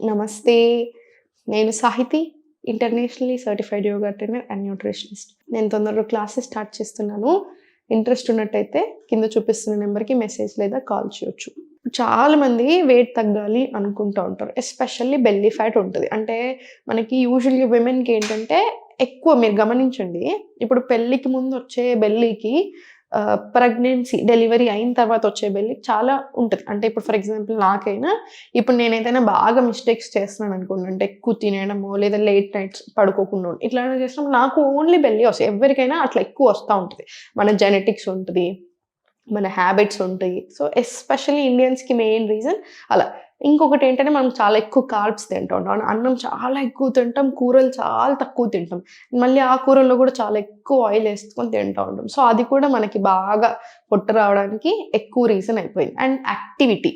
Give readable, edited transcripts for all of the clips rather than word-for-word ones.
నమస్తే. నేను Sahithi, internationally certified yoga trainer and nutritionist. నేను తొందరగా క్లాసెస్ స్టార్ట్ చేస్తున్నాను. ఇంట్రెస్ట్ ఉన్నట్టయితే కింద చూపిస్తున్న నెంబర్‌కి మెసేజ్ లేదా కాల్ చేయొచ్చు. చాలామంది వెయిట్ తగ్గాలి అనుకుంటూ ఉంటారు. ఎస్పెషల్లీ బెల్లీ ఫ్యాట్ ఉంటది. అంటే మనకి యూజువల్‌గా విమెన్‌కి ఏంటంటే ఎక్కువ మీరు గమనించండి. ఇప్పుడు పెళ్ళికి ముందు వచ్చే బెల్లీకి ప్రెగ్నెన్సీ డెలివరీ అయిన తర్వాత వచ్చే బెల్లీకి చాలా ఉంటది. అంటే ఇప్పుడు ఫర్ ఎగ్జాంపుల్ నాకైనా ఇప్పుడు నేనేదైనా బాగా మిస్టేక్స్ చేస్తున్నాను అనుకోండి. అంటే ఎక్కువ తినేయడమో లేదా లేట్ నైట్స్ పడుకోకుండా ఇట్లాంటివి చేసినప్పుడు నాకు ఓన్లీ బెల్లీ వస్తాయి. ఎవరికైనా అట్లా ఎక్కువ వస్తా ఉంటది. మన జెనెటిక్స్ ఉంటది. మన హ్యాబిట్స్ ఉంటాయి. సో, ఎస్పెషల్లీ ఇండియన్స్‌కి మెయిన్ రీజన్ అలా. ఇంకొకటేంటంటే మనం చాలా ఎక్కువ కార్బ్స్ తింటూ ఉంటాం. అన్నం చాలా ఎక్కువ తింటాం. కూరలు చాలా తక్కువ తింటాం. మళ్ళీ ఆ కూరల్లో కూడా చాలా ఎక్కువ ఆయిల్ ఏసుకొని తింటూ ఉంటాం. సో, అది కూడా మనకి బాగా పొట్ట రావడానికి ఎక్కువ రీజన్ అయిపోయింది. అండ్ యాక్టివిటీ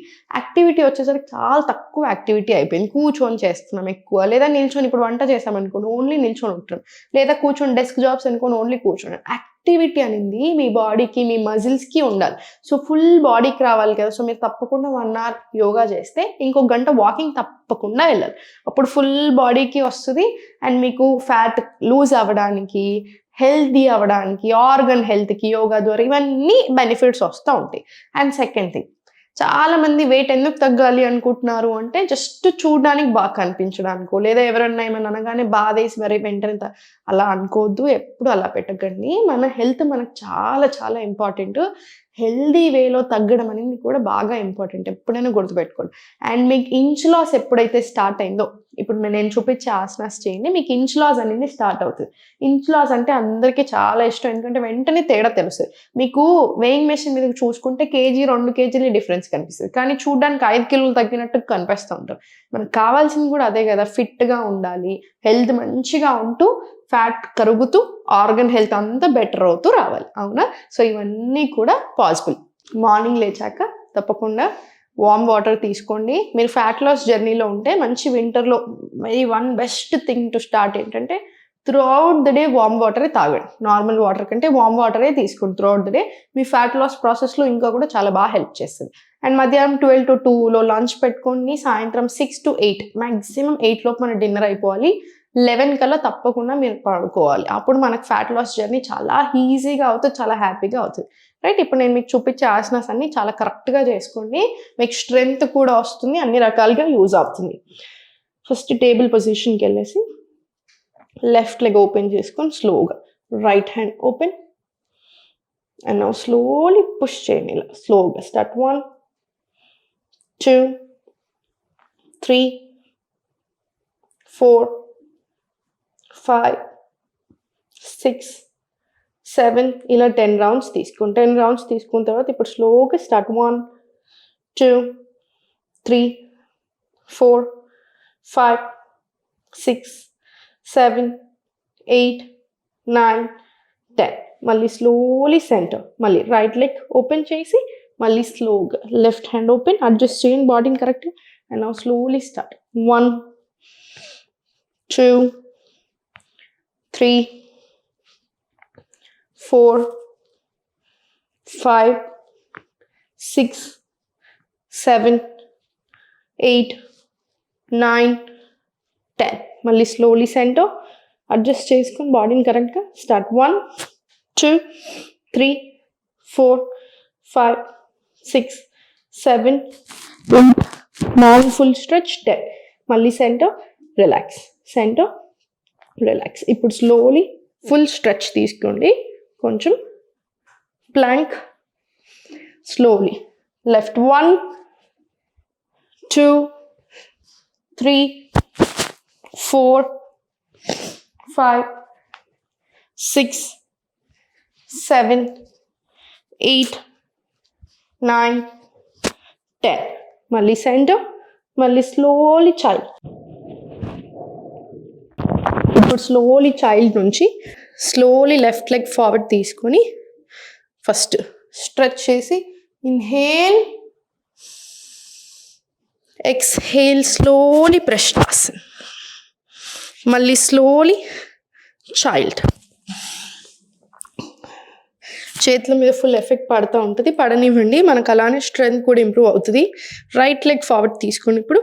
వచ్చేసరికి చాలా తక్కువ యాక్టివిటీ అయిపోయింది. కూర్చొని చేస్తున్నాం ఎక్కువ. లేదా నిల్చొని ఇప్పుడు వంట చేశామనుకోండి ఓన్లీ నిల్చొని ఉంటున్నాం. లేదా కూర్చొని డెస్క్ జాబ్స్ అనుకోని ఓన్లీ కూర్చోడం. యాక్టివిటీ అనేది మీ బాడీకి, మీ మజిల్స్‌కి ఉండాలి. సో, ఫుల్ బాడీకి రావాలి కదా! సో, మీరు తప్పకుండా 1 అవర్ యోగా చేస్తే, ఇంకో గంట వాకింగ్ తప్పకుండా వెళ్ళాలి. అప్పుడు ఫుల్ బాడీకి వస్తది. అండ్ మీకు ఫ్యాట్ లూజ్ అవ్వడానికి, హెల్తీ అవ్వడానికి, ఆర్గన్ హెల్త్‌కి యోగా ద్వారా ఇవన్నీ బెనిఫిట్స్ వస్తా ఉంటాయి. అండ్ సెకండ్ థింగ్, చాలామంది వెయిట్ ఎందుకు తగ్గాలి అనుకుంటున్నారు అంటే, జస్ట్ చూడడానికి బాగా కనిపించడానికో, లేదా ఎవరన్నా ఏమన్నా అనగానే బాధేసి మరి వెంటనే అలా అనుకోవద్దు. ఎప్పుడు అలా పెట్టకండి. మన హెల్త్ మనకు చాలా చాలా ఇంపార్టెంట్. హెల్తీ వేలో తగ్గడం అనేది కూడా బాగా ఇంపార్టెంట్. ఎప్పుడైనా గుర్తుపెట్టుకోండి. అండ్ మీకు ఇంచ్ లాస్ ఎప్పుడైతే స్టార్ట్ అయిందో, ఇప్పుడు నేను చూపించే ఆసనాస్ చేయండి. మీకు ఇంచ్ లాస్ అనేది స్టార్ట్ అవుతది. ఇంచ్ లాస్ అంటే అందరికీ చాలా ఇష్టం. ఎందుకంటే వెంటనే తేడా తెలుస్తది. మీకు వెయింగ్ మెషిన్ మీద చూసుకుంటే కేజీ, 2 కేజీలే డిఫరెన్స్ కనిపిస్తది. కానీ చూడ్డానికి 5 కిలోలు తగ్గినట్టు కనిపిస్తూ ఉంటారు. మనకు కావాల్సింది కూడా అదే కదా! ఫిట్‌గా ఉండాలి. హెల్త్ మంచిగా ఉంటూ, ఫ్యాట్ కరుగుతూ, ఆర్గన్ హెల్త్ అంతా బెటర్ అవుతూ రావాలి. అవునా? సో, ఇవన్నీ కూడా పాసిబుల్. మార్నింగ్ లేచాక తప్పకుండా వార్మ్ వాటర్ తీసుకోండి. మీరు ఫ్యాట్ లాస్ జర్నీలో ఉంటే మంచి వింటర్‌లో one best thing to start ఏంటంటే throughout the day warm వాటరే తాగండి. నార్మల్ వాటర్ కంటే వార్మ్ వాటరే తీసుకోండి త్రూ ఔట్ ద డే. మీ ఫ్యాట్ లాస్ ప్రాసెస్‌లో ఇంకా కూడా చాలా బాగా హెల్ప్ చేస్తది. అండ్ మధ్యాహ్నం 12-2లో లంచ్ పెట్టుకోండి. సాయంత్రం 6-8 మాక్సిమం 8 లోపు మన డిన్నర్ అయిపోవాలి. 11 కల్లా తప్పకుండా మీరు పడుకోవాలి. అప్పుడు మనకు ఫ్యాట్ లాస్ జర్నీ చాలా ఈజీగా అవుతది. చాలా హ్యాపీగా అవుతది. రైట్? ఇప్పుడు నేను మీకు చూపించే ఆసనాస్ అన్నీ చాలా కరెక్ట్‌గా చేసుకోండి. మీకు స్ట్రెంగ్త్ కూడా వస్తుంది. అన్ని రకాలుగా యూజ్ అవుతుంది. ఫస్ట్ టేబుల్ పొజిషన్‌కెళ్ళేసి లెఫ్ట్ లెగ్ ఓపెన్ చేసుకొని స్లోగా right hand open and now slowly push చేయండి. ఇలా స్లోగా స్టార్ట్ 1 2 3 4 5 6 7 ఇలా 10 రౌండ్స్ తీసుకోండి. 10 రౌండ్స్ తీసుకున్న తర్వాత ఇప్పుడు స్లోగా స్టార్ట్ 1 2 3 4 5 6 7 8 9 10 మళ్ళీ స్లోలీ సెంటర్. మళ్ళీ రైట్ లెగ్ ఓపెన్ చేసి మళ్ళీ స్లోగా లెఫ్ట్ హ్యాండ్ ఓపెన్ అడ్జస్ట్ చేయండి బాడీని కరెక్ట్గా. అండ్ నౌ స్లోలీ స్టార్ట్ 1 2 3 4 5 6 7 8 9 10 మళ్ళీ స్లోలీ సెంటర్ అడ్జస్ట్ చేసుకొని బాడీని కరెక్ట్గా స్టార్ట్ 1 2 3 4 5 6 7 8 9 ఫుల్ స్ట్రెచ్ 10 మళ్ళీ సెంటర్ రిలాక్స్ సెంటర్ రిలాక్స్. ఇప్పుడు స్లోలీ ఫుల్ స్ట్రెచ్ తీసుకోండి. కొంచెం ప్లాంక్ స్లోలీ లెఫ్ట్ 1 2 3 4 5 6 7 8 9 10 మళ్ళీ సెంటర్ మళ్ళీ స్లోలీ చైల్డ్. ఇప్పుడు స్లోలీ చైల్డ్ నుంచి స్లోలీ లెఫ్ట్ లెగ్ ఫార్వర్డ్ తీసుకొని ఫస్ట్ స్ట్రెచ్ చేసి ఇన్హేల్ ఎక్స్హేల్ స్లోలీ ప్రశ్నాసన్. మళ్ళీ స్లోలీ చైల్డ్. చేతుల మీద ఫుల్ ఎఫెక్ట్ పడుతూ ఉంటుంది. పడనివ్వండి. మనకు అలానే స్ట్రెంగ్త్ కూడా ఇంప్రూవ్ అవుతుంది. రైట్ లెగ్ ఫార్వర్డ్ తీసుకొని ఇప్పుడు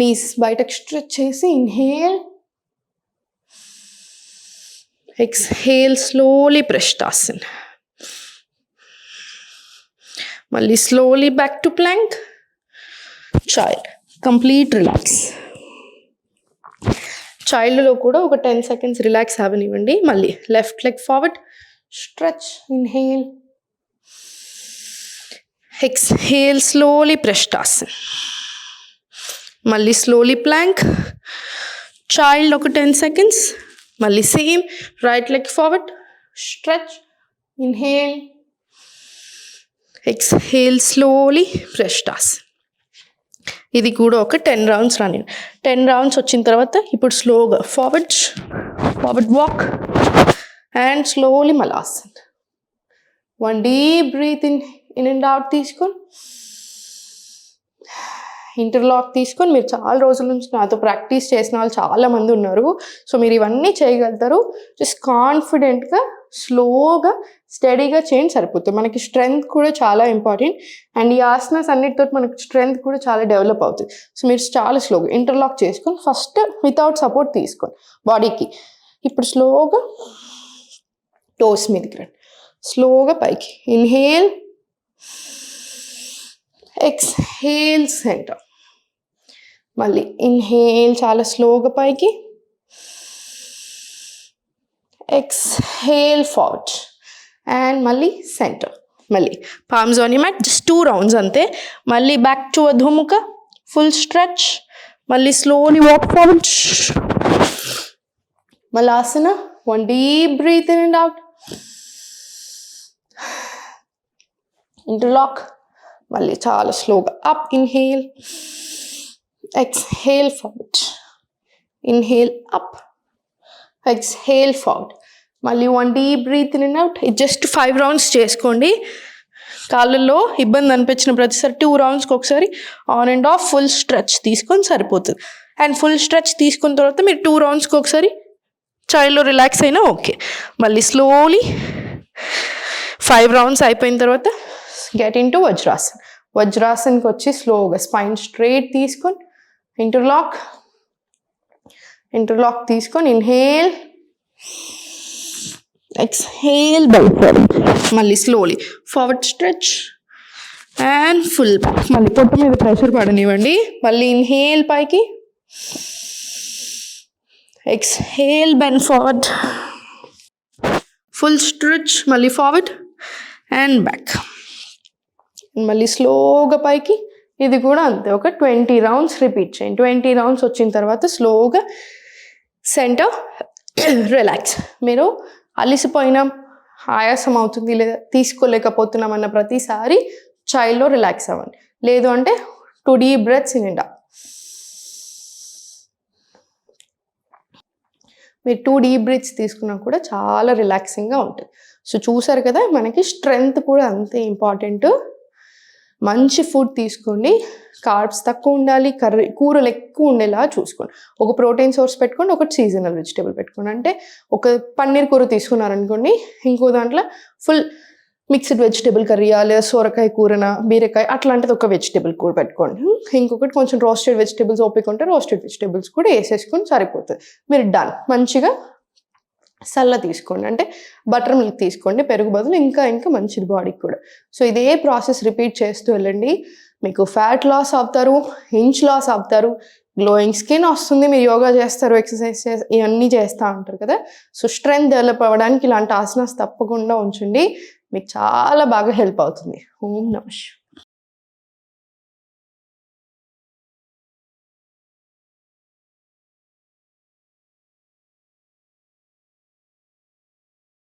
నీస్ బయటకు స్ట్రెచ్ చేసి ఇన్హేల్, ఎక్స్హేల్, స్లోలీ ప్రెష్టాసన్. మళ్ళీ slowly back to plank, child, complete relax. చైల్డ్లో కూడా ఒక 10 seconds రిలాక్స్ అవ్వనివ్వండి. మళ్ళీ left leg forward, stretch, inhale, exhale, slowly ప్రెష్టాసన్. మళ్ళీ స్లోలీ ప్లాంక్, చైల్డ్ ఒక 10 seconds. మళ్ళీ same right leg forward, stretch, inhale, exhale, slowly ప్రెష్టాసన్. ఇది కూడా ఒక 10 rounds రాని. 10 rounds వచ్చిన తర్వాత ఇప్పుడు స్లోగా ఫార్వర్డ్ వాక్ అండ్ స్లోలీ మలాసన్. 1 deep breath in and out తీసుకొని ఇంటర్లాక్ తీసుకొని. మీరు చాలా రోజుల నుంచి నాతో ప్రాక్టీస్ చేసిన వాళ్ళు చాలామంది ఉన్నారు. సో మీరు ఇవన్నీ చేయగలుగుతారు. జస్ట్ కాన్ఫిడెంట్గా స్లోగా స్టడీగా చేయండి సరిపోతుంది. మనకి స్ట్రెంగ్త్ కూడా చాలా ఇంపార్టెంట్. అండ్ ఈ ఆసనాస్ అన్నిటితో మనకి స్ట్రెంగ్త్ కూడా చాలా డెవలప్ అవుతుంది. సో మీరు చాలా స్లోగా ఇంటర్లాక్ చేసుకొని ఫస్ట్ వితౌట్ సపోర్ట్ తీసుకోండి బాడీకి. ఇప్పుడు స్లోగా టోస్ మీదకి రండి, స్లోగా పైకి. Inhale, exhale, centre. మళ్ళీ ఇన్హేల్, చాలా స్లోగా పైకి, ఎక్స్హేల్, ఫార్వర్డ్ అండ్ మళ్ళీ సెంటర్. మళ్ళీ palms on the mat, just 2 rounds అంతే. మళ్ళీ బ్యాక్ టు అధోముఖ, ఫుల్ స్ట్రెచ్. మళ్ళీ slowly walk forward, Malasana. 1 deep breath in and out, interlock. మళ్ళీ చాలా స్లోగా up, inhale, exhale, forward, inhale, up, exhale, forward. మళ్ళీ 1 deep breath in and out. ఇది just 5 rounds చేసుకోండి. కాళ్ళల్లో ఇబ్బంది అనిపించిన ప్రతిసారి 2 roundsకి ఒకసారి on and of full stretch తీసుకొని సరిపోతుంది. అండ్ ఫుల్ స్ట్రెచ్ తీసుకున్న తర్వాత మీరు 2 roundsకి ఒకసారి చైల్డ్లో రిలాక్స్ అయినా ఓకే. మళ్ళీ స్లోలీ 5 rounds అయిపోయిన తర్వాత గెట్ ఇన్ టు వజ్రాసన్. వజ్రాసన్కి వచ్చి స్లోగా స్పైన్ స్ట్రైట్ తీసుకొని ఇంటర్లాక్ తీసుకొని ఇన్హేల్, ఎక్స్హేల్, బెల్. మళ్ళీ slowly forward stretch and full back. మళ్ళీ పొట్ట మీద ప్రెషర్ పడనివ్వండి. మళ్ళీ ఇన్హేల్ పైకి, exhale, bend forward, full stretch, మళ్ళీ ఫార్వర్డ్ అండ్ బ్యాక్. మళ్ళీ స్లోగా పైకి. ఇది కూడా అంతే, ఒక 20 rounds రిపీట్ చేయండి. 20 rounds వచ్చిన తర్వాత స్లోగా సెంటర్, రిలాక్స్. మీరు అలిసిపోయినా, ఆయాసం అవుతుంది లేదా తీసుకోలేకపోతున్నాం అన్న ప్రతిసారి చైల్డ్లో రిలాక్స్ అవ్వండి. లేదు అంటే 2 deep breaths in and out. మీరు 2 deep breaths తీసుకున్నా కూడా చాలా రిలాక్సింగ్గా ఉంటుంది. సో చూసారు కదా, మనకి స్ట్రెంగ్త్ కూడా అంతే ఇంపార్టెంట్. మంచి ఫుడ్ తీసుకోండి, కార్బ్స్ తక్కువ ఉండాలి, కూరలు ఎక్కువ ఉండేలా చూసుకోండి. ఒక ప్రోటీన్ సోర్స్ పెట్టుకోండి, ఒకటి సీజనల్ వెజిటేబుల్ పెట్టుకోండి. అంటే ఒక పన్నీర్ కూర తీసుకున్నారనుకోండి, ఇంకో దాంట్లో ఫుల్ మిక్స్డ్ వెజిటేబుల్ కర్రీయా లేదా సొరకాయ కూరన, బీరకాయ అట్లాంటిది ఒక వెజిటేబుల్ కూర పెట్టుకోండి. ఇంకొకటి కొంచెం రోస్టెడ్ వెజిటేబుల్స్ ఓపిక ఉంటే రోస్టెడ్ వెజిటేబుల్స్ కూడా వేసేసుకొని సరిపోతుంది. మీరు డన్. మంచిగా సల్ల తీసుకోండి, అంటే బటర్ మిల్క్ తీసుకోండి, పెరుగు బదులు. ఇంకా మంచిది బాడీకి కూడా. సో ఇదే ప్రాసెస్ రిపీట్ చేస్తూ వెళ్ళండి. మీకు ఫ్యాట్ లాస్ అవుతారు, ఇంచ్ లాస్ అవుతారు, గ్లోయింగ్ స్కిన్ వస్తుంది. మీరు యోగా చేస్తారు, ఎక్సర్సైజ్ ఇవన్నీ చేస్తూ ఉంటారు కదా. సో స్ట్రెంగ్త్ డెవలప్ అవ్వడానికి ఇలాంటి ఆసనాస్ తప్పకుండా ఉంచండి. మీకు చాలా బాగా హెల్ప్ అవుతుంది. ఓం నమః.